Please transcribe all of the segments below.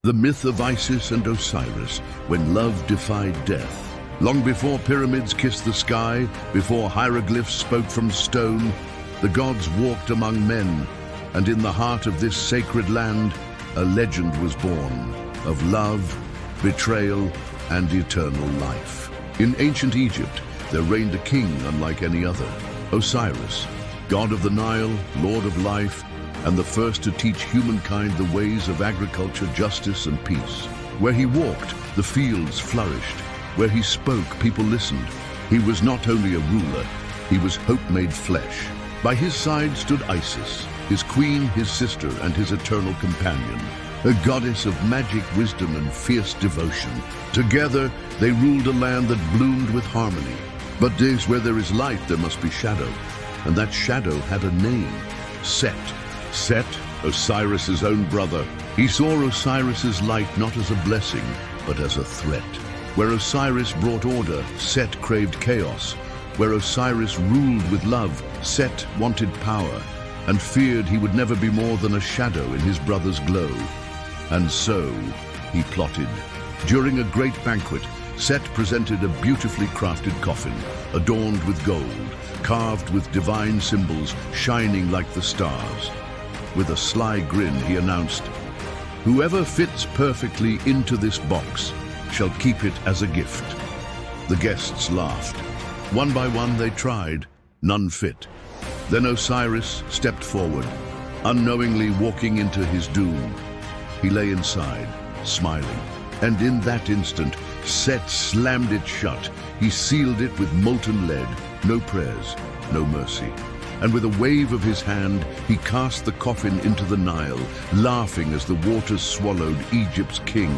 The myth of Isis and Osiris, when love defied death. Long before pyramids kissed the sky, before hieroglyphs spoke from stone, the gods walked among men, and in the heart of this sacred land, a legend was born of love, betrayal, and eternal life. In ancient Egypt, there reigned a king unlike any other, Osiris, god of the Nile, lord of life, and the first to teach humankind the ways of agriculture, justice, and peace. Where he walked, the fields flourished. Where he spoke, people listened. He was not only a ruler, he was hope made flesh. By his side stood Isis, his queen, his sister, and his eternal companion, a goddess of magic, wisdom, and fierce devotion. Together, they ruled a land that bloomed with harmony. But days where there is light, there must be shadow. And that shadow had a name, Set. Set, Osiris's own brother. He saw Osiris's light not as a blessing, but as a threat. Where Osiris brought order, Set craved chaos. Where Osiris ruled with love, Set wanted power, and feared he would never be more than a shadow in his brother's glow. And so, he plotted. During a great banquet, Set presented a beautifully crafted coffin, adorned with gold, carved with divine symbols, shining like the stars. With a sly grin, he announced, "Whoever fits perfectly into this box shall keep it as a gift." The guests laughed. One by one they tried, none fit. Then Osiris stepped forward, unknowingly walking into his doom. He lay inside, smiling, and in that instant, Set slammed it shut. He sealed it with molten lead, no prayers, no mercy. And with a wave of his hand, he cast the coffin into the Nile, laughing as the waters swallowed Egypt's king.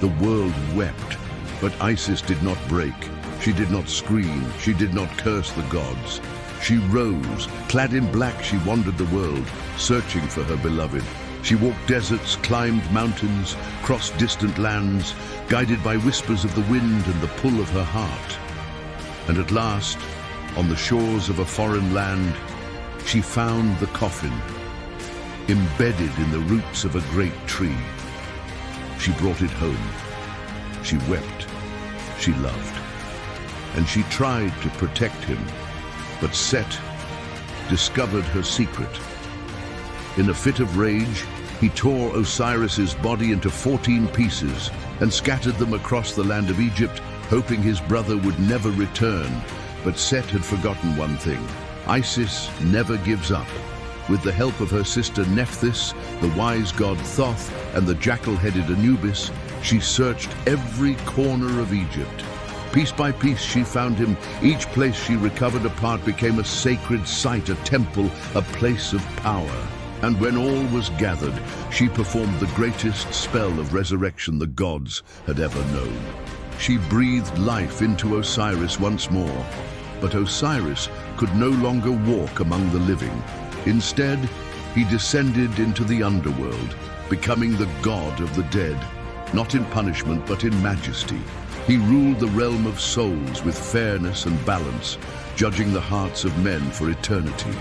The world wept, but Isis did not break. She did not scream, she did not curse the gods. She rose, clad in black she wandered the world, searching for her beloved. She walked deserts, climbed mountains, crossed distant lands, guided by whispers of the wind and the pull of her heart. And at last, on the shores of a foreign land, she found the coffin, embedded in the roots of a great tree. She brought it home. She wept. She loved. And she tried to protect him, but Set discovered her secret. In a fit of rage, he tore Osiris's body into 14 pieces and scattered them across the land of Egypt, hoping his brother would never return. But Set had forgotten one thing. Isis never gives up. With the help of her sister Nephthys, the wise god Thoth, and the jackal-headed Anubis, she searched every corner of Egypt. Piece by piece she found him. Each place she recovered a part became a sacred site, a temple, a place of power. And when all was gathered, she performed the greatest spell of resurrection the gods had ever known. She breathed life into Osiris once more. But Osiris could no longer walk among the living. Instead, he descended into the underworld, becoming the god of the dead, not in punishment but in majesty. He ruled the realm of souls with fairness and balance, judging the hearts of men for eternity.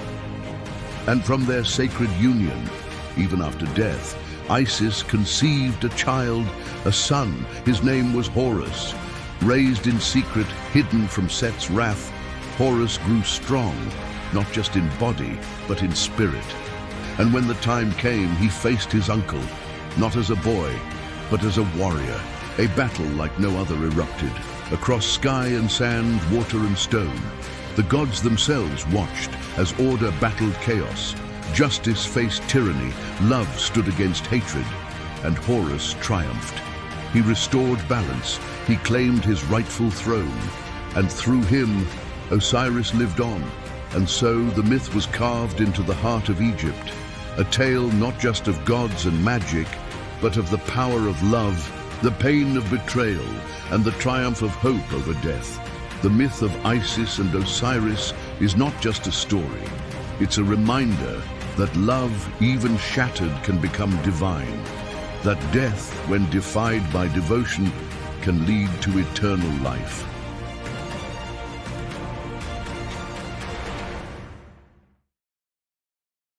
And from their sacred union, even after death, Isis conceived a child, a son. His name was Horus. Raised in secret, hidden from Set's wrath, Horus grew strong, not just in body, but in spirit. And when the time came, he faced his uncle, not as a boy, but as a warrior. A battle like no other erupted. Across sky and sand, water and stone, the gods themselves watched as order battled chaos. Justice faced tyranny, love stood against hatred, and Horus triumphed. He restored balance, he claimed his rightful throne, and through him, Osiris lived on. And so the myth was carved into the heart of Egypt, a tale not just of gods and magic, but of the power of love, the pain of betrayal, and the triumph of hope over death. The myth of Isis and Osiris is not just a story. It's a reminder that love, even shattered, can become divine. That death, when defied by devotion, can lead to eternal life.